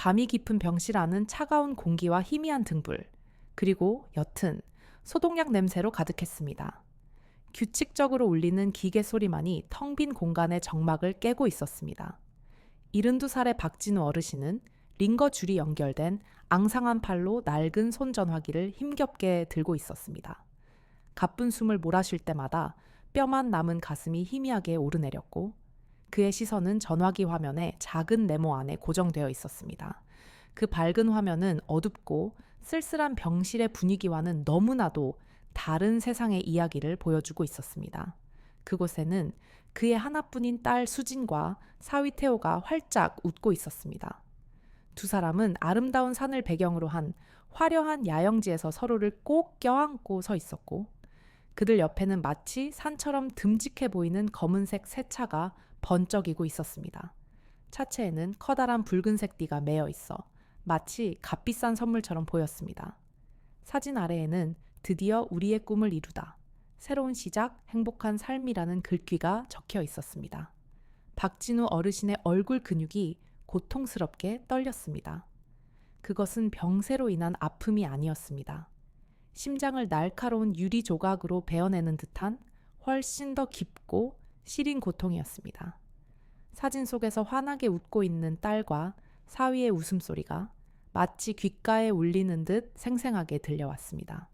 밤이 깊은 병실 안은 차가운 공기와 희미한 등불, 그리고 옅은 소독약 냄새로 가득했습니다. 규칙적으로 울리는 기계 소리만이 텅 빈 공간의 정막을 깨고 있었습니다. 72살의 박진우 어르신은 링거 줄이 연결된 앙상한 팔로 낡은 손전화기를 힘겹게 들고 있었습니다. 가쁜 숨을 몰아쉴 때마다 뼈만 남은 가슴이 희미하게 오르내렸고, 그의 시선은 전화기 화면의 작은 네모 안에 고정되어 있었습니다. 그 밝은 화면은 어둡고 쓸쓸한 병실의 분위기와는 너무나도 다른 세상의 이야기를 보여주고 있었습니다. 그곳에는 그의 하나뿐인 딸 수진과 사위 태호가 활짝 웃고 있었습니다. 두 사람은 아름다운 산을 배경으로 한 화려한 야영지에서 서로를 꼭 껴안고 서 있었고, 그들 옆에는 마치 산처럼 듬직해 보이는 검은색 새 차가 번쩍이고 있었습니다. 차체에는 커다란 붉은색 띠가 매여 있어 마치 값비싼 선물처럼 보였습니다. 사진 아래에는 드디어 우리의 꿈을 이루다, 새로운 시작, 행복한 삶이라는 글귀가 적혀 있었습니다. 박진우 어르신의 얼굴 근육이 고통스럽게 떨렸습니다. 그것은 병세로 인한 아픔이 아니었습니다. 심장을 날카로운 유리 조각으로 베어내는 듯한 훨씬 더 깊고 시린 고통이었습니다. 사진 속에서 환하게 웃고 있는 딸과 사위의 웃음소리가 마치 귓가에 울리는 듯 생생하게 들려왔습니다.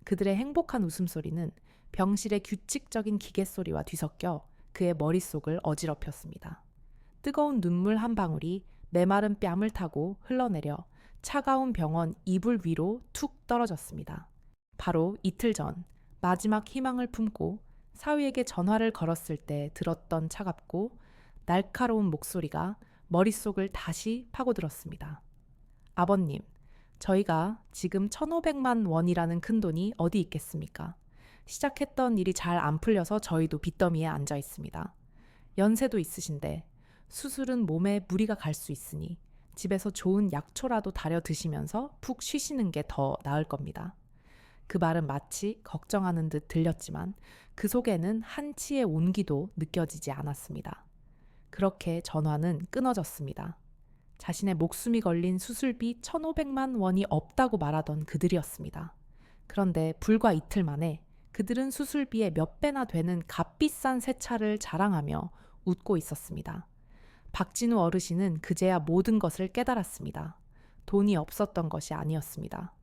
그들의 행복한 웃음소리는 병실의 규칙적인 기계 소리와 뒤섞여 그의 머릿속을 어지럽혔습니다. 뜨거운 눈물 한 방울이 메마른 뺨을 타고 흘러내려 차가운 병원 이불 위로 툭 떨어졌습니다. 바로 이틀 전 마지막 희망을 품고 사위에게 전화를 걸었을 때 들었던 차갑고 날카로운 목소리가 머릿속을 다시 파고들었습니다. 아버님, 저희가 지금 1,500만 원이라는 큰돈이 어디 있겠습니까? 시작했던 일이 잘 안 풀려서 저희도 빚더미에 앉아 있습니다. 연세도 있으신데 수술은 몸에 무리가 갈 수 있으니 집에서 좋은 약초라도 다려 드시면서 푹 쉬시는 게 더 나을 겁니다. 그 말은 마치 걱정하는 듯 들렸지만 그 속에는 한치의 온기도 느껴지지 않았습니다. 그렇게 전화는 끊어졌습니다. 자신의 목숨이 걸린 수술비 1,500만 원이 없다고 말하던 그들이었습니다. 그런데 불과 이틀 만에 그들은 수술비의 몇 배나 되는 값비싼 새 차를 자랑하며 웃고 있었습니다. 박진우 어르신은 그제야 모든 것을 깨달았습니다. 돈이 없었던 것이 아니었습니다.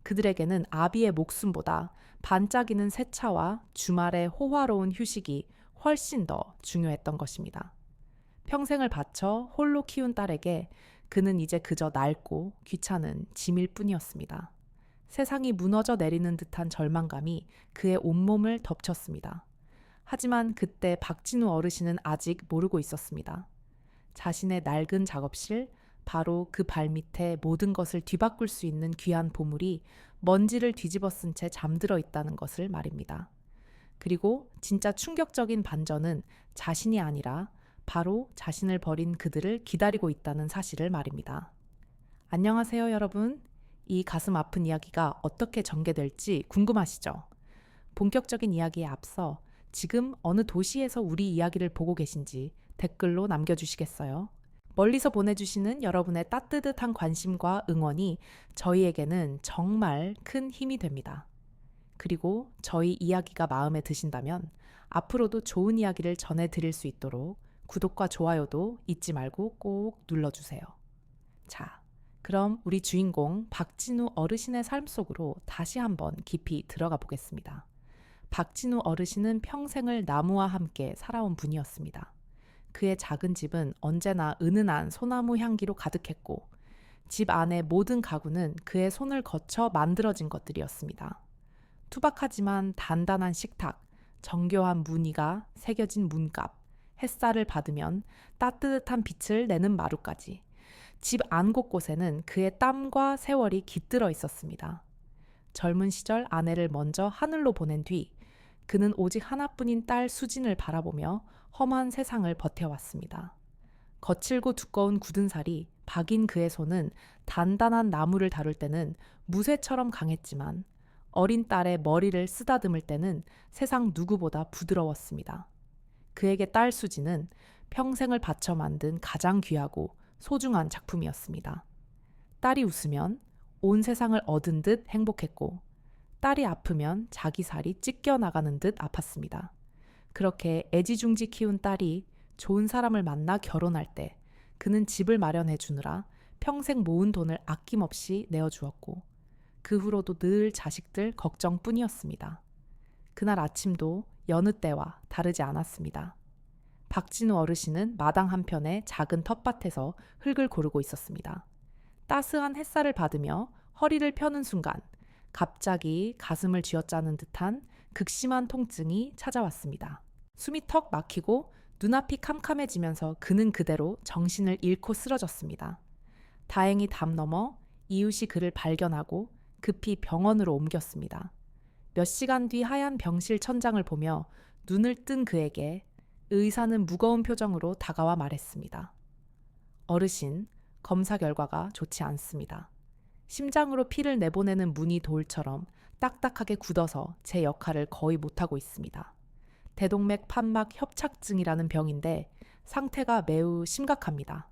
그들에게는 아비의 목숨보다 반짝이는 새 차와 주말의 호화로운 휴식이 훨씬 더 중요했던 것입니다. 평생을 바쳐 홀로 키운 딸에게 그는 이제 그저 낡고 귀찮은 짐일 뿐이었습니다. 세상이 무너져 내리는 듯한 절망감이 그의 온몸을 덮쳤습니다. 하지만 그때 박진우 어르신은 아직 모르고 있었습니다. 자신의 낡은 작업실, 바로 그 발밑에 모든 것을 뒤바꿀 수 있는 귀한 보물이 먼지를 뒤집어 쓴 채 잠들어 있다는 것을 말입니다. 그리고 진짜 충격적인 반전은 자신이 아니라 바로 자신을 버린 그들을 기다리고 있다는 사실을 말입니다. 안녕하세요, 여러분. 이 가슴 아픈 이야기가 어떻게 전개될지 궁금하시죠? 본격적인 이야기에 앞서 지금 어느 도시에서 우리 이야기를 보고 계신지 댓글로 남겨주시겠어요? 멀리서 보내주시는 여러분의 따뜻한 관심과 응원이 저희에게는 정말 큰 힘이 됩니다. 그리고 저희 이야기가 마음에 드신다면 앞으로도 좋은 이야기를 전해드릴 수 있도록 구독과 좋아요도 잊지 말고 꼭 눌러주세요. 자, 그럼 우리 주인공 박진우 어르신의 삶 속으로 다시 한번 깊이 들어가 보겠습니다. 박진우 어르신은 평생을 나무와 함께 살아온 분이었습니다. 그의 작은 집은 언제나 은은한 소나무 향기로 가득했고 집 안의 모든 가구는 그의 손을 거쳐 만들어진 것들이었습니다. 투박하지만 단단한 식탁, 정교한 무늬가 새겨진 문갑, 햇살을 받으면 따뜻한 빛을 내는 마루까지 집 안 곳곳에는 그의 땀과 세월이 깃들어 있었습니다. 젊은 시절 아내를 먼저 하늘로 보낸 뒤 그는 오직 하나뿐인 딸 수진을 바라보며 험한 세상을 버텨왔습니다. 거칠고 두꺼운 굳은 살이 박인 그의 손은 단단한 나무를 다룰 때는 무쇠처럼 강했지만 어린 딸의 머리를 쓰다듬을 때는 세상 누구보다 부드러웠습니다. 그에게 딸 수지는 평생을 바쳐 만든 가장 귀하고 소중한 작품이었습니다. 딸이 웃으면 온 세상을 얻은 듯 행복했고, 딸이 아프면 자기 살이 찢겨나가는 듯 아팠습니다. 그렇게 애지중지 키운 딸이 좋은 사람을 만나 결혼할 때 그는 집을 마련해 주느라 평생 모은 돈을 아낌없이 내어주었고, 그 후로도 늘 자식들 걱정뿐이었습니다. 그날 아침도 여느 때와 다르지 않았습니다. 박진우 어르신은 마당 한편의 작은 텃밭에서 흙을 고르고 있었습니다. 따스한 햇살을 받으며 허리를 펴는 순간 갑자기 가슴을 쥐어짜는 듯한 극심한 통증이 찾아왔습니다. 숨이 턱 막히고 눈앞이 캄캄해지면서 그는 그대로 정신을 잃고 쓰러졌습니다. 다행히 담 너머 이웃이 그를 발견하고 급히 병원으로 옮겼습니다. 몇 시간 뒤 하얀 병실 천장을 보며 눈을 뜬 그에게 의사는 무거운 표정으로 다가와 말했습니다. 어르신, 검사 결과가 좋지 않습니다. 심장으로 피를 내보내는 문이 돌처럼 딱딱하게 굳어서 제 역할을 거의 못하고 있습니다. 대동맥 판막 협착증이라는 병인데 상태가 매우 심각합니다.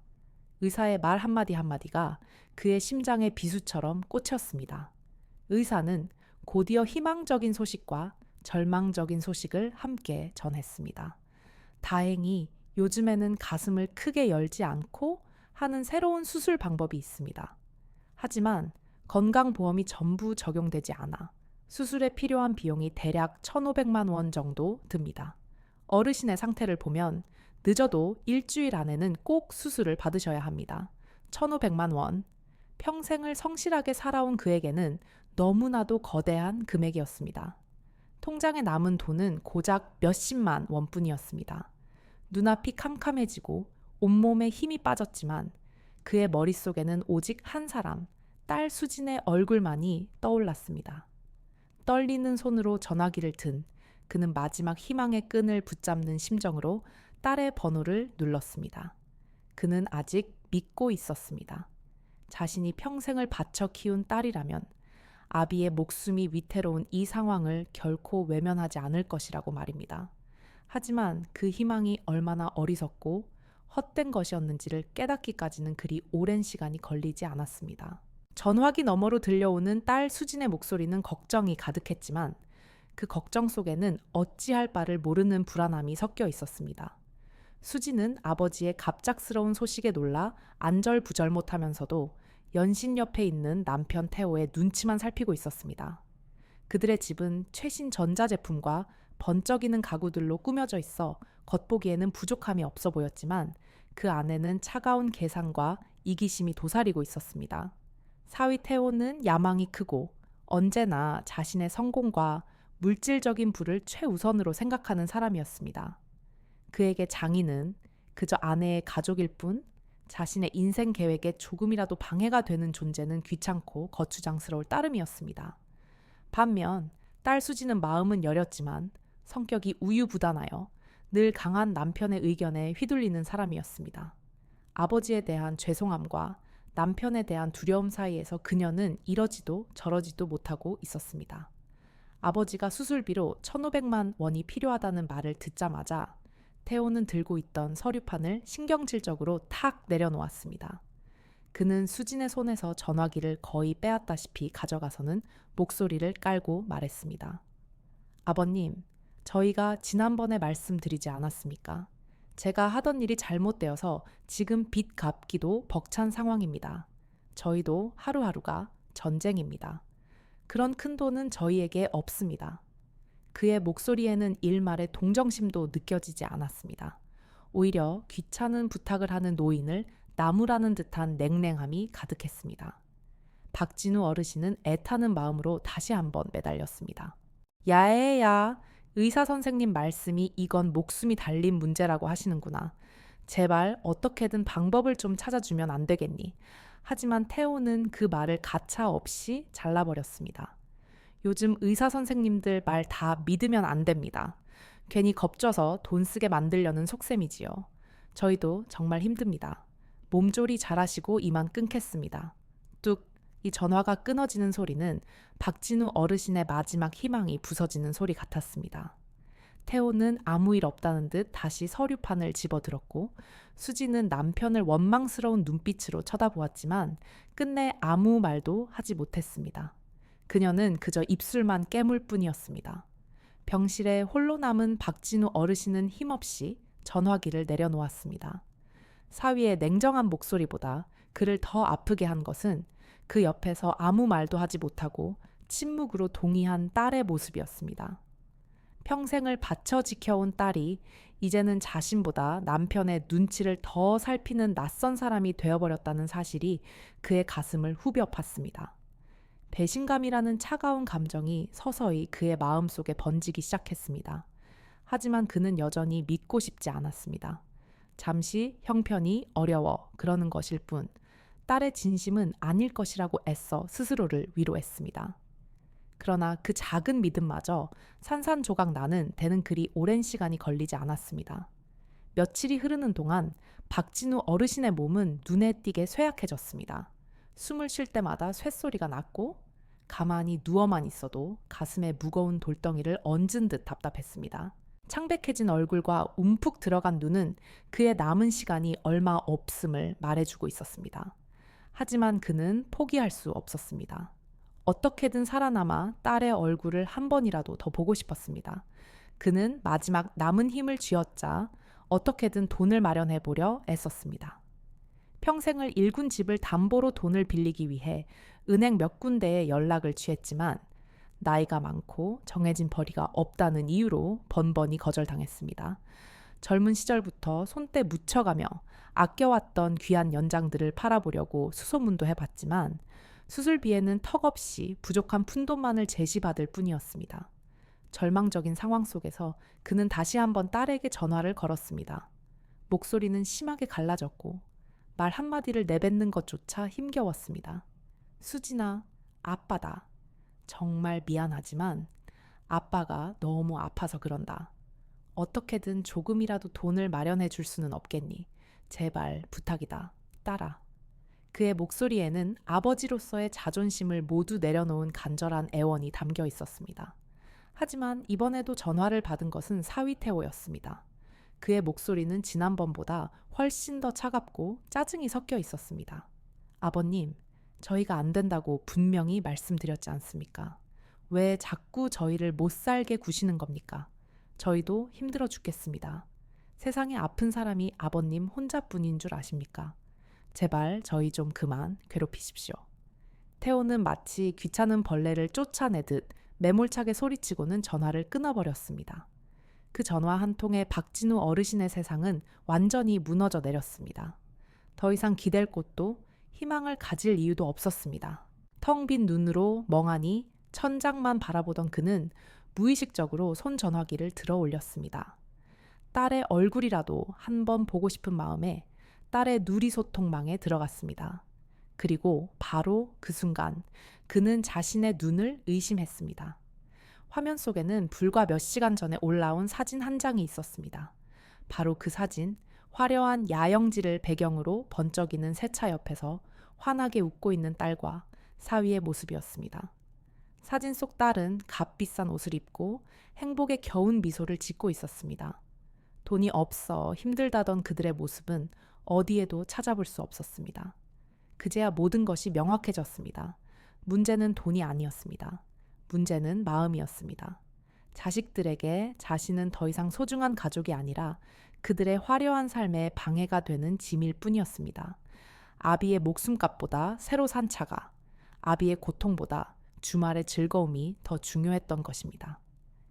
의사의 말 한마디 한마디가 그의 심장에 비수처럼 꽂혔습니다. 의사는 곧이어 희망적인 소식과 절망적인 소식을 함께 전했습니다. 다행히 요즘에는 가슴을 크게 열지 않고 하는 새로운 수술 방법이 있습니다. 하지만 건강보험이 전부 적용되지 않아 수술에 필요한 비용이 대략 1,500만 원 정도 듭니다. 어르신의 상태를 보면 늦어도 일주일 안에는 꼭 수술을 받으셔야 합니다. 1,500만 원. 평생을 성실하게 살아온 그에게는 너무나도 거대한 금액이었습니다. 통장에 남은 돈은 고작 몇십만 원뿐이었습니다. 눈앞이 캄캄해지고 온몸에 힘이 빠졌지만 그의 머릿속에는 오직 한 사람, 딸 수진의 얼굴만이 떠올랐습니다. 떨리는 손으로 전화기를 든 그는 마지막 희망의 끈을 붙잡는 심정으로 딸의 번호를 눌렀습니다. 그는 아직 믿고 있었습니다. 자신이 평생을 바쳐 키운 딸이라면 아비의 목숨이 위태로운 이 상황을 결코 외면하지 않을 것이라고 말입니다. 하지만 그 희망이 얼마나 어리석고 헛된 것이었는지를 깨닫기까지는 그리 오랜 시간이 걸리지 않았습니다. 전화기 너머로 들려오는 딸 수진의 목소리는 걱정이 가득했지만 그 걱정 속에는 어찌할 바를 모르는 불안함이 섞여 있었습니다. 수진은 아버지의 갑작스러운 소식에 놀라 안절부절 못하면서도 연신 옆에 있는 남편 태호의 눈치만 살피고 있었습니다. 그들의 집은 최신 전자제품과 번쩍이는 가구들로 꾸며져 있어 겉보기에는 부족함이 없어 보였지만 그 안에는 차가운 계산과 이기심이 도사리고 있었습니다. 사위 태호는 야망이 크고 언제나 자신의 성공과 물질적인 부를 최우선으로 생각하는 사람이었습니다. 그에게 장인은 그저 아내의 가족일 뿐 자신의 인생 계획에 조금이라도 방해가 되는 존재는 귀찮고 거추장스러울 따름이었습니다. 반면 딸 수지는 마음은 여렸지만 성격이 우유부단하여 늘 강한 남편의 의견에 휘둘리는 사람이었습니다. 아버지에 대한 죄송함과 남편에 대한 두려움 사이에서 그녀는 이러지도 저러지도 못하고 있었습니다. 아버지가 수술비로 1,500만 원이 필요하다는 말을 듣자마자 태호는 들고 있던 서류판을 신경질적으로 탁 내려놓았습니다. 그는 수진의 손에서 전화기를 거의 빼앗다시피 가져가서는 목소리를 깔고 말했습니다. 아버님, 저희가 지난번에 말씀드리지 않았습니까? 제가 하던 일이 잘못되어서 지금 빚 갚기도 벅찬 상황입니다. 저희도 하루하루가 전쟁입니다. 그런 큰 돈은 저희에게 없습니다. 그의 목소리에는 일말의 동정심도 느껴지지 않았습니다. 오히려 귀찮은 부탁을 하는 노인을 나무라는 듯한 냉랭함이 가득했습니다. 박진우 어르신은 애타는 마음으로 다시 한번 매달렸습니다. 야애야, 의사 선생님 말씀이 이건 목숨이 달린 문제라고 하시는구나. 제발 어떻게든 방법을 좀 찾아주면 안 되겠니? 하지만 태호는 그 말을 가차없이 잘라버렸습니다. 요즘 의사 선생님들 말 다 믿으면 안 됩니다. 괜히 겁줘서 돈 쓰게 만들려는 속셈이지요. 저희도 정말 힘듭니다. 몸조리 잘하시고 이만 끊겠습니다. 뚝, 이 전화가 끊어지는 소리는 박진우 어르신의 마지막 희망이 부서지는 소리 같았습니다. 태호는 아무 일 없다는 듯 다시 서류판을 집어들었고 수지는 남편을 원망스러운 눈빛으로 쳐다보았지만 끝내 아무 말도 하지 못했습니다. 그녀는 그저 입술만 깨물 뿐이었습니다. 병실에 홀로 남은 박진우 어르신은 힘없이 전화기를 내려놓았습니다. 사위의 냉정한 목소리보다 그를 더 아프게 한 것은 그 옆에서 아무 말도 하지 못하고 침묵으로 동의한 딸의 모습이었습니다. 평생을 바쳐 지켜온 딸이 이제는 자신보다 남편의 눈치를 더 살피는 낯선 사람이 되어버렸다는 사실이 그의 가슴을 후벼 팠습니다. 배신감이라는 차가운 감정이 서서히 그의 마음속에 번지기 시작했습니다. 하지만 그는 여전히 믿고 싶지 않았습니다. 잠시 형편이 어려워 그러는 것일 뿐 딸의 진심은 아닐 것이라고 애써 스스로를 위로했습니다. 그러나 그 작은 믿음마저 산산조각 나는 데는 그리 오랜 시간이 걸리지 않았습니다. 며칠이 흐르는 동안 박진우 어르신의 몸은 눈에 띄게 쇠약해졌습니다. 숨을 쉴 때마다 쇳소리가 났고 가만히 누워만 있어도 가슴에 무거운 돌덩이를 얹은 듯 답답했습니다. 창백해진 얼굴과 움푹 들어간 눈은 그의 남은 시간이 얼마 없음을 말해주고 있었습니다. 하지만 그는 포기할 수 없었습니다. 어떻게든 살아남아 딸의 얼굴을 한 번이라도 더 보고 싶었습니다. 그는 마지막 남은 힘을 쥐어짜 어떻게든 돈을 마련해 보려 애썼습니다. 평생을 일군 집을 담보로 돈을 빌리기 위해 은행 몇 군데에 연락을 취했지만 나이가 많고 정해진 벌이가 없다는 이유로 번번이 거절당했습니다. 젊은 시절부터 손때 묻혀가며 아껴왔던 귀한 연장들을 팔아보려고 수소문도 해봤지만 수술비에는 턱없이 부족한 푼돈만을 제시받을 뿐이었습니다. 절망적인 상황 속에서 그는 다시 한번 딸에게 전화를 걸었습니다. 목소리는 심하게 갈라졌고 말 한마디를 내뱉는 것조차 힘겨웠습니다. 수진아, 아빠다. 정말 미안하지만 아빠가 너무 아파서 그런다. 어떻게든 조금이라도 돈을 마련해 줄 수는 없겠니? 제발 부탁이다. 딸아. 그의 목소리에는 아버지로서의 자존심을 모두 내려놓은 간절한 애원이 담겨 있었습니다. 하지만 이번에도 전화를 받은 것은 사위태호였습니다. 그의 목소리는 지난번보다 훨씬 더 차갑고 짜증이 섞여 있었습니다. 아버님, 저희가 안 된다고 분명히 말씀드렸지 않습니까? 왜 자꾸 저희를 못 살게 구시는 겁니까? 저희도 힘들어 죽겠습니다. 세상에 아픈 사람이 아버님 혼자뿐인 줄 아십니까? 제발 저희 좀 그만 괴롭히십시오. 태호는 마치 귀찮은 벌레를 쫓아내듯 매몰차게 소리치고는 전화를 끊어버렸습니다. 그 전화 한 통에 박진우 어르신의 세상은 완전히 무너져 내렸습니다. 더 이상 기댈 곳도 희망을 가질 이유도 없었습니다. 텅 빈 눈으로 멍하니 천장만 바라보던 그는 무의식적으로 손전화기를 들어 올렸습니다. 딸의 얼굴이라도 한번 보고 싶은 마음에 딸의 누리소통망에 들어갔습니다. 그리고 바로 그 순간 그는 자신의 눈을 의심했습니다. 화면 속에는 불과 몇 시간 전에 올라온 사진 한 장이 있었습니다. 바로 그 사진, 화려한 야영지를 배경으로 번쩍이는 세차 옆에서 환하게 웃고 있는 딸과 사위의 모습이었습니다. 사진 속 딸은 값비싼 옷을 입고 행복에 겨운 미소를 짓고 있었습니다. 돈이 없어 힘들다던 그들의 모습은 어디에도 찾아볼 수 없었습니다. 그제야 모든 것이 명확해졌습니다. 문제는 돈이 아니었습니다. 문제는 마음이었습니다. 자식들에게 자신은 더 이상 소중한 가족이 아니라 그들의 화려한 삶에 방해가 되는 짐일 뿐이었습니다. 아비의 목숨값보다 새로 산 차가, 아비의 고통보다 주말의 즐거움이 더 중요했던 것입니다.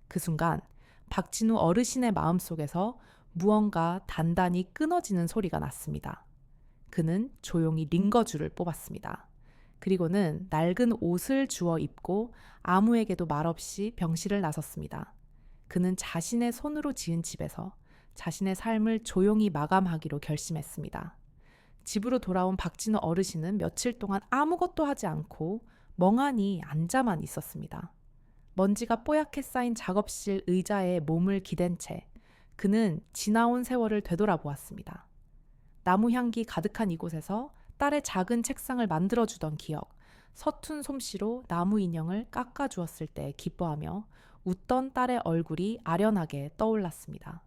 그 순간 박진우 어르신의 마음속에서 무언가 단단히 끊어지는 소리가 났습니다. 그는 조용히 링거줄을 뽑았습니다. 그리고는 낡은 옷을 주워 입고 아무에게도 말없이 병실을 나섰습니다. 그는 자신의 손으로 지은 집에서 자신의 삶을 조용히 마감하기로 결심했습니다. 집으로 돌아온 박진우 어르신은 며칠 동안 아무것도 하지 않고 멍하니 앉아만 있었습니다. 먼지가 뽀얗게 쌓인 작업실 의자에 몸을 기댄 채 그는 지나온 세월을 되돌아보았습니다. 나무 향기 가득한 이곳에서 딸의 작은 책상을 만들어주던 기억, 서툰 솜씨로 나무 인형을 깎아주었을 때 기뻐하며 웃던 딸의 얼굴이 아련하게 떠올랐습니다.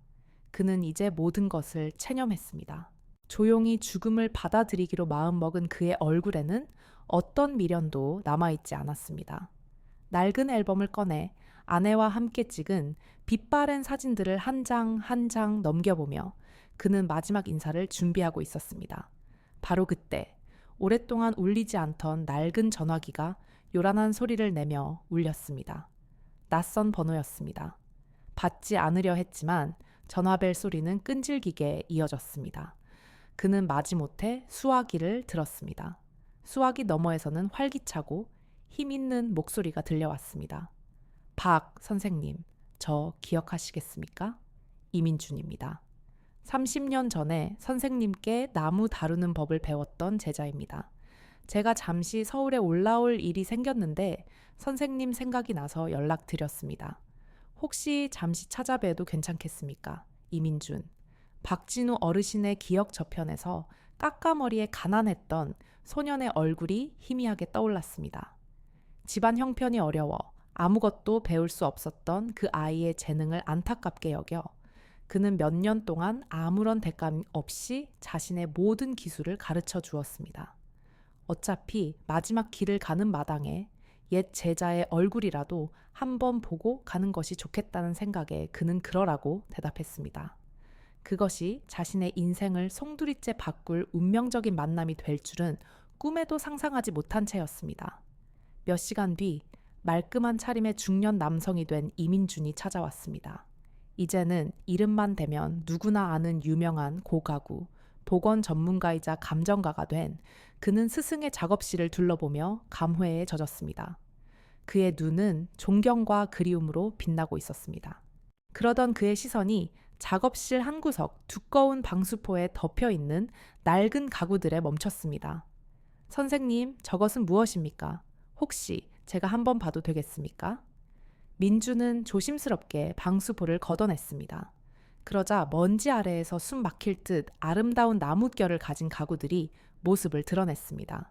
그는 이제 모든 것을 체념했습니다. 조용히 죽음을 받아들이기로 마음먹은 그의 얼굴에는 어떤 미련도 남아있지 않았습니다. 낡은 앨범을 꺼내 아내와 함께 찍은 빛바랜 사진들을 한 장 한 장 넘겨보며 그는 마지막 인사를 준비하고 있었습니다. 바로 그때 오랫동안 울리지 않던 낡은 전화기가 요란한 소리를 내며 울렸습니다. 낯선 번호였습니다. 받지 않으려 했지만 전화벨 소리는 끈질기게 이어졌습니다. 그는 마지못해 수화기를 들었습니다. 수화기 너머에서는 활기차고 힘있는 목소리가 들려왔습니다. 박 선생님, 저 기억하시겠습니까? 이민준입니다. 30년 전에 선생님께 나무 다루는 법을 배웠던 제자입니다. 제가 잠시 서울에 올라올 일이 생겼는데 선생님 생각이 나서 연락드렸습니다. 혹시 잠시 찾아뵈도 괜찮겠습니까? 이민준. 박진우 어르신의 기억 저편에서 까까머리에 가난했던 소년의 얼굴이 희미하게 떠올랐습니다. 집안 형편이 어려워 아무것도 배울 수 없었던 그 아이의 재능을 안타깝게 여겨 그는 몇 년 동안 아무런 대가 없이 자신의 모든 기술을 가르쳐 주었습니다. 어차피 마지막 길을 가는 마당에 옛 제자의 얼굴이라도 한번 보고 가는 것이 좋겠다는 생각에 그는 그러라고 대답했습니다. 그것이 자신의 인생을 송두리째 바꿀 운명적인 만남이 될 줄은 꿈에도 상상하지 못한 채였습니다. 몇 시간 뒤 말끔한 차림의 중년 남성이 된 이민준이 찾아왔습니다. 이제는 이름만 대면 누구나 아는 유명한 고가구, 보건 전문가이자 감정가가 된 그는 스승의 작업실을 둘러보며 감회에 젖었습니다. 그의 눈은 존경과 그리움으로 빛나고 있었습니다. 그러던 그의 시선이 작업실 한 구석 두꺼운 방수포에 덮여 있는 낡은 가구들에 멈췄습니다. 선생님, 저것은 무엇입니까? 혹시 제가 한번 봐도 되겠습니까? 민주는 조심스럽게 방수포를 걷어냈습니다. 그러자 먼지 아래에서 숨 막힐 듯 아름다운 나뭇결을 가진 가구들이 모습을 드러냈습니다.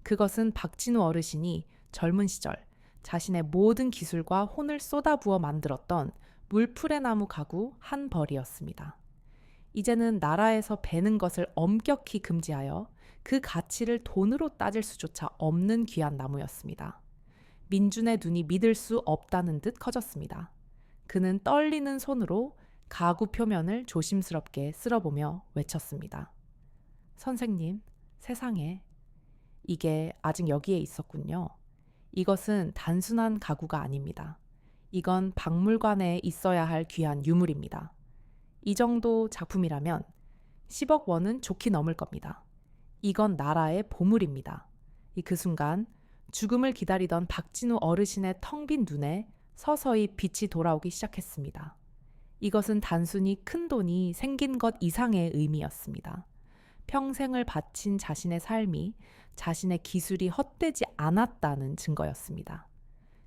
그것은 박진우 어르신이 젊은 시절 자신의 모든 기술과 혼을 쏟아부어 만들었던 물풀의 나무 가구 한 벌이었습니다. 이제는 나라에서 베는 것을 엄격히 금지하여 그 가치를 돈으로 따질 수조차 없는 귀한 나무였습니다. 민준의 눈이 믿을 수 없다는 듯 커졌습니다. 그는 떨리는 손으로 가구 표면을 조심스럽게 쓸어보며 외쳤습니다. 선생님, 세상에, 이게 아직 여기에 있었군요. 이것은 단순한 가구가 아닙니다. 이건 박물관에 있어야 할 귀한 유물입니다. 이 정도 작품이라면 10억 원은 좋게 넘을 겁니다. 이건 나라의 보물입니다. 그 순간 죽음을 기다리던 박진우 어르신의 텅 빈 눈에 서서히 빛이 돌아오기 시작했습니다. 이것은 단순히 큰 돈이 생긴 것 이상의 의미였습니다. 평생을 바친 자신의 삶이 자신의 기술이 헛되지 않았다는 증거였습니다.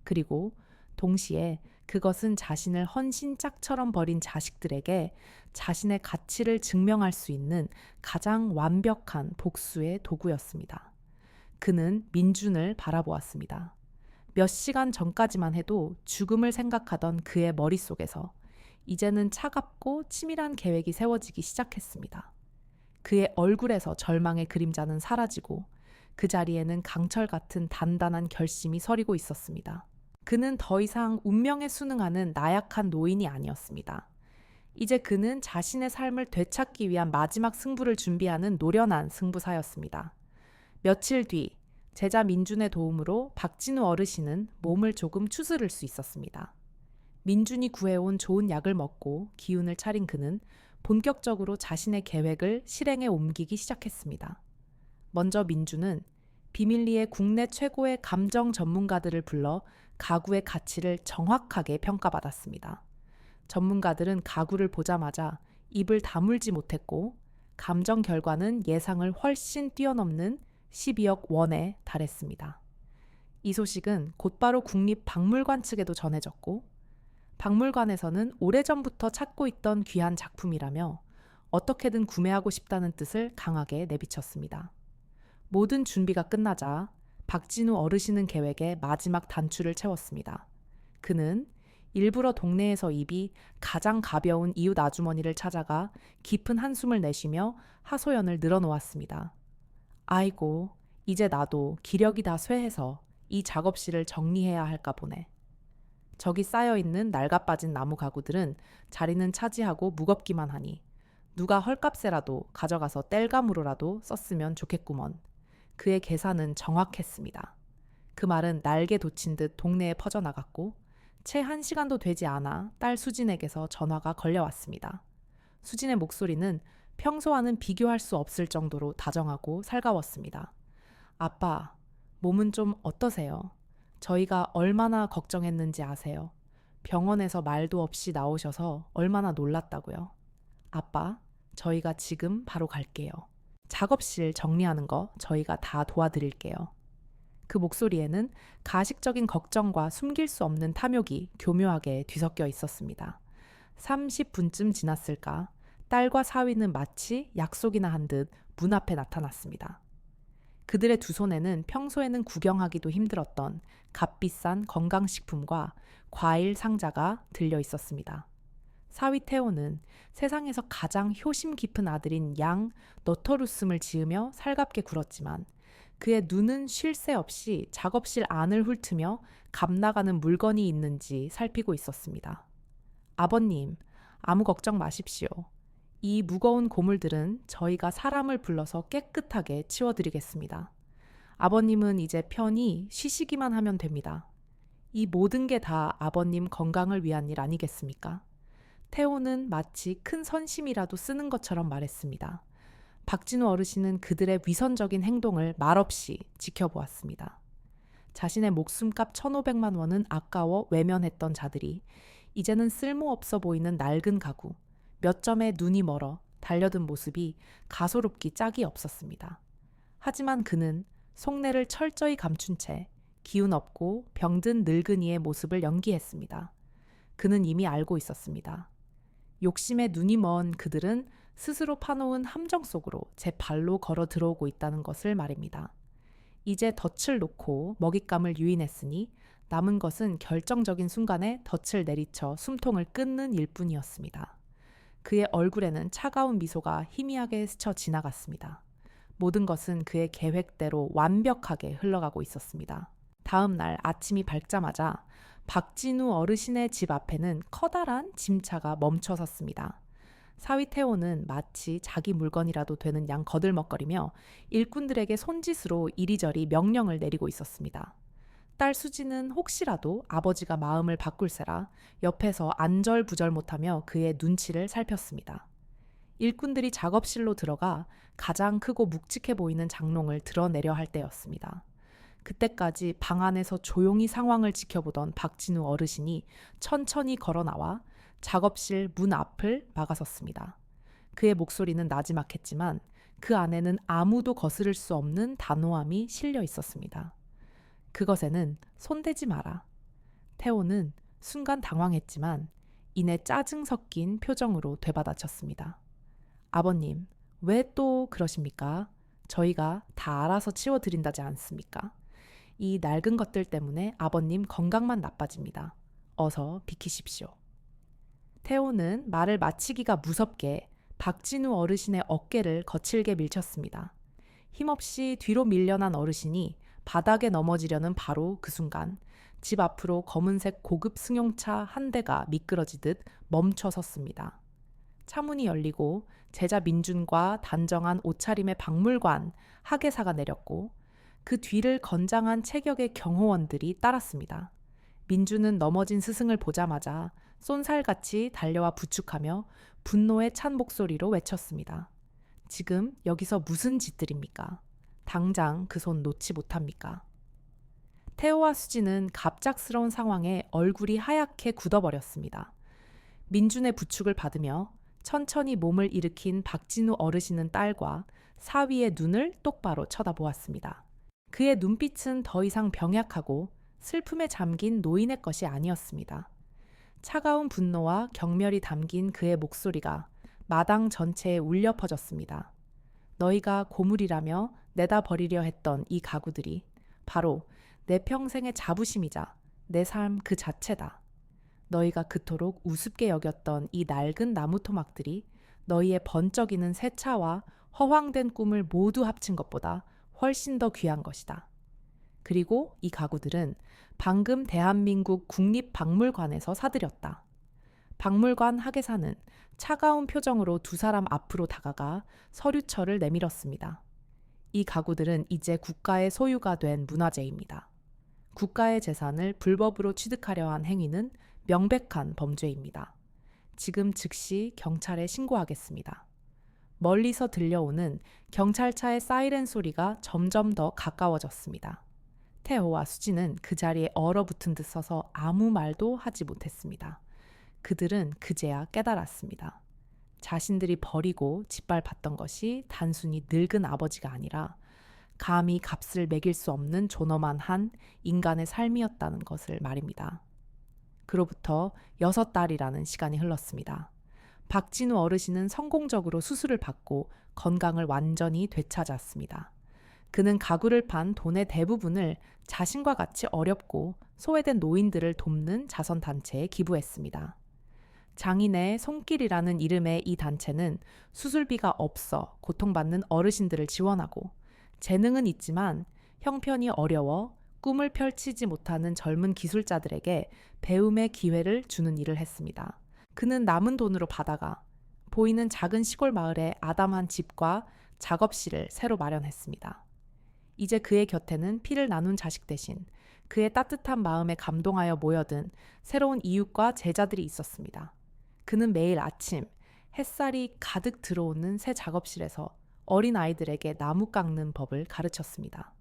그리고 동시에 그것은 자신을 헌신짝처럼 버린 자식들에게 자신의 가치를 증명할 수 있는 가장 완벽한 복수의 도구였습니다. 그는 민준을 바라보았습니다. 몇 시간 전까지만 해도 죽음을 생각하던 그의 머릿속에서 이제는 차갑고 치밀한 계획이 세워지기 시작했습니다. 그의 얼굴에서 절망의 그림자는 사라지고 그 자리에는 강철 같은 단단한 결심이 서리고 있었습니다. 그는 더 이상 운명에 순응하는 나약한 노인이 아니었습니다. 이제 그는 자신의 삶을 되찾기 위한 마지막 승부를 준비하는 노련한 승부사였습니다. 며칠 뒤 제자 민준의 도움으로 박진우 어르신은 몸을 조금 추스를 수 있었습니다. 민준이 구해온 좋은 약을 먹고 기운을 차린 그는 본격적으로 자신의 계획을 실행에 옮기기 시작했습니다. 먼저 민준은 비밀리에 국내 최고의 감정 전문가들을 불러 가구의 가치를 정확하게 평가받았습니다. 전문가들은 가구를 보자마자 입을 다물지 못했고 감정 결과는 예상을 훨씬 뛰어넘는 12억 원에 달했습니다. 이 소식은 곧바로 국립박물관 측에도 전해졌고 박물관에서는 오래전부터 찾고 있던 귀한 작품이라며 어떻게든 구매하고 싶다는 뜻을 강하게 내비쳤습니다. 모든 준비가 끝나자 박진우 어르신은 계획에 마지막 단추를 채웠습니다. 그는 일부러 동네에서 입이 가장 가벼운 이웃 아주머니를 찾아가 깊은 한숨을 내쉬며 하소연을 늘어놓았습니다. 아이고, 이제 나도 기력이 다 쇠해서 이 작업실을 정리해야 할까 보네. 저기 쌓여있는 낡아빠진 나무 가구들은 자리는 차지하고 무겁기만 하니 누가 헐값에라도 가져가서 땔감으로라도 썼으면 좋겠구먼. 그의 계산은 정확했습니다. 그 말은 날개 돋친 듯 동네에 퍼져나갔고 채 1시간도 되지 않아 딸 수진에게서 전화가 걸려왔습니다. 수진의 목소리는 평소와는 비교할 수 없을 정도로 다정하고 살가웠습니다. 아빠, 몸은 좀 어떠세요? 저희가 얼마나 걱정했는지 아세요? 병원에서 말도 없이 나오셔서 얼마나 놀랐다고요. 아빠, 저희가 지금 바로 갈게요. 작업실 정리하는 거 저희가 다 도와드릴게요. 그 목소리에는 가식적인 걱정과 숨길 수 없는 탐욕이 교묘하게 뒤섞여 있었습니다. 30분쯤 지났을까? 딸과 사위는 마치 약속이나 한 듯 문 앞에 나타났습니다. 그들의 두 손에는 평소에는 구경하기도 힘들었던 값비싼 건강식품과 과일 상자가 들려 있었습니다. 사위 태호는 세상에서 가장 효심 깊은 아들인 양 너터루스을 지으며 살갑게 굴었지만 그의 눈은 쉴 새 없이 작업실 안을 훑으며 값나가는 물건이 있는지 살피고 있었습니다. 아버님, 아무 걱정 마십시오. 이 무거운 고물들은 저희가 사람을 불러서 깨끗하게 치워드리겠습니다. 아버님은 이제 편히 쉬시기만 하면 됩니다. 이 모든 게 다 아버님 건강을 위한 일 아니겠습니까? 태호는 마치 큰 선심이라도 쓰는 것처럼 말했습니다. 박진우 어르신은 그들의 위선적인 행동을 말없이 지켜보았습니다. 자신의 목숨값 1,500만 원은 아까워 외면했던 자들이 이제는 쓸모없어 보이는 낡은 가구, 몇 점에 눈이 멀어 달려든 모습이 가소롭기 짝이 없었습니다. 하지만 그는 속내를 철저히 감춘 채 기운 없고 병든 늙은이의 모습을 연기했습니다. 그는 이미 알고 있었습니다. 욕심에 눈이 먼 그들은 스스로 파놓은 함정 속으로 제 발로 걸어 들어오고 있다는 것을 말입니다. 이제 덫을 놓고 먹잇감을 유인했으니 남은 것은 결정적인 순간에 덫을 내리쳐 숨통을 끊는 일뿐이었습니다. 그의 얼굴에는 차가운 미소가 희미하게 스쳐 지나갔습니다. 모든 것은 그의 계획대로 완벽하게 흘러가고 있었습니다. 다음 날 아침이 밝자마자 박진우 어르신의 집 앞에는 커다란 짐차가 멈춰 섰습니다. 사위 태호는 마치 자기 물건이라도 되는 양 거들먹거리며 일꾼들에게 손짓으로 이리저리 명령을 내리고 있었습니다. 딸 수지는 혹시라도 아버지가 마음을 바꿀세라 옆에서 안절부절 못하며 그의 눈치를 살폈습니다. 일꾼들이 작업실로 들어가 가장 크고 묵직해 보이는 장롱을 드러내려 할 때였습니다. 그때까지 방 안에서 조용히 상황을 지켜보던 박진우 어르신이 천천히 걸어 나와 작업실 문 앞을 막아섰습니다. 그의 목소리는 나지막했지만 그 안에는 아무도 거스를 수 없는 단호함이 실려 있었습니다. 그것에는 손대지 마라. 태호는 순간 당황했지만 이내 짜증 섞인 표정으로 되받아쳤습니다. 아버님, 왜 또 그러십니까? 저희가 다 알아서 치워드린다지 않습니까? 이 낡은 것들 때문에 아버님 건강만 나빠집니다. 어서 비키십시오. 태호는 말을 마치기가 무섭게 박진우 어르신의 어깨를 거칠게 밀쳤습니다. 힘없이 뒤로 밀려난 어르신이 바닥에 넘어지려는 바로 그 순간 집 앞으로 검은색 고급 승용차 한 대가 미끄러지듯 멈춰 섰습니다. 차문이 열리고 제자 민준과 단정한 옷차림의 박물관 하계사가 내렸고 그 뒤를 건장한 체격의 경호원들이 따랐습니다. 민준은 넘어진 스승을 보자마자 쏜살같이 달려와 부축하며 분노에 찬 목소리로 외쳤습니다. 지금 여기서 무슨 짓들입니까? 당장 그 손 놓지 못합니까? 태호와 수지는 갑작스러운 상황에 얼굴이 하얗게 굳어버렸습니다. 민준의 부축을 받으며 천천히 몸을 일으킨 박진우 어르신은 딸과 사위의 눈을 똑바로 쳐다보았습니다. 그의 눈빛은 더 이상 병약하고 슬픔에 잠긴 노인의 것이 아니었습니다. 차가운 분노와 경멸이 담긴 그의 목소리가 마당 전체에 울려 퍼졌습니다. 너희가 고물이라며 내다 버리려 했던 이 가구들이 바로 내 평생의 자부심이자 내 삶 그 자체다. 너희가 그토록 우습게 여겼던 이 낡은 나무 토막들이 너희의 번쩍이는 새 차와 허황된 꿈을 모두 합친 것보다 훨씬 더 귀한 것이다. 그리고 이 가구들은 방금 대한민국 국립박물관에서 사들였다. 박물관 학예사는 차가운 표정으로 두 사람 앞으로 다가가 서류철을 내밀었습니다. 이 가구들은 이제 국가의 소유가 된 문화재입니다. 국가의 재산을 불법으로 취득하려 한 행위는 명백한 범죄입니다. 지금 즉시 경찰에 신고하겠습니다. 멀리서 들려오는 경찰차의 사이렌 소리가 점점 더 가까워졌습니다. 태호와 수지는 그 자리에 얼어붙은 듯 서서 아무 말도 하지 못했습니다. 그들은 그제야 깨달았습니다. 자신들이 버리고 짓밟았던 것이 단순히 늙은 아버지가 아니라 감히 값을 매길 수 없는 존엄한 한 인간의 삶이었다는 것을 말입니다. 그로부터 6달이라는 시간이 흘렀습니다. 박진우 어르신은 성공적으로 수술을 받고 건강을 완전히 되찾았습니다. 그는 가구를 판 돈의 대부분을 자신과 같이 어렵고 소외된 노인들을 돕는 자선단체에 기부했습니다. 장인의 손길이라는 이름의 이 단체는 수술비가 없어 고통받는 어르신들을 지원하고 재능은 있지만 형편이 어려워 꿈을 펼치지 못하는 젊은 기술자들에게 배움의 기회를 주는 일을 했습니다. 그는 남은 돈으로 받아가 보이는 작은 시골 마을에 아담한 집과 작업실을 새로 마련했습니다. 이제 그의 곁에는 피를 나눈 자식 대신 그의 따뜻한 마음에 감동하여 모여든 새로운 이웃과 제자들이 있었습니다. 그는 매일 아침 햇살이 가득 들어오는 새 작업실에서 어린 아이들에게 나무 깎는 법을 가르쳤습니다.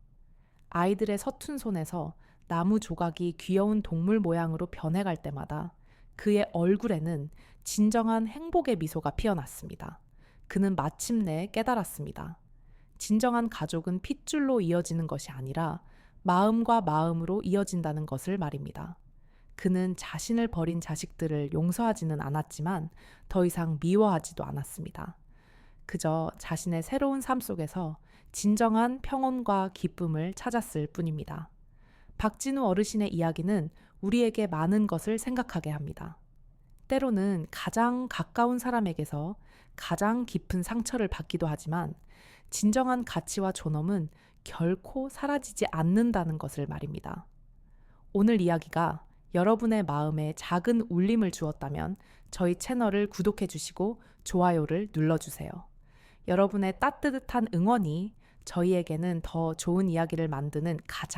아이들의 서툰 손에서 나무 조각이 귀여운 동물 모양으로 변해갈 때마다 그의 얼굴에는 진정한 행복의 미소가 피어났습니다. 그는 마침내 깨달았습니다. 진정한 가족은 핏줄로 이어지는 것이 아니라 마음과 마음으로 이어진다는 것을 말입니다. 그는 자신을 버린 자식들을 용서하지는 않았지만 더 이상 미워하지도 않았습니다. 그저 자신의 새로운 삶 속에서 진정한 평온과 기쁨을 찾았을 뿐입니다. 박진우 어르신의 이야기는 우리에게 많은 것을 생각하게 합니다. 때로는 가장 가까운 사람에게서 가장 깊은 상처를 받기도 하지만 진정한 가치와 존엄은 결코 사라지지 않는다는 것을 말입니다. 오늘 이야기가 여러분의 마음에 작은 울림을 주었다면 저희 채널을 구독해 주시고 좋아요를 눌러주세요. 여러분의 따뜻한 응원이 저희에게는 더 좋은 이야기를 만드는 가장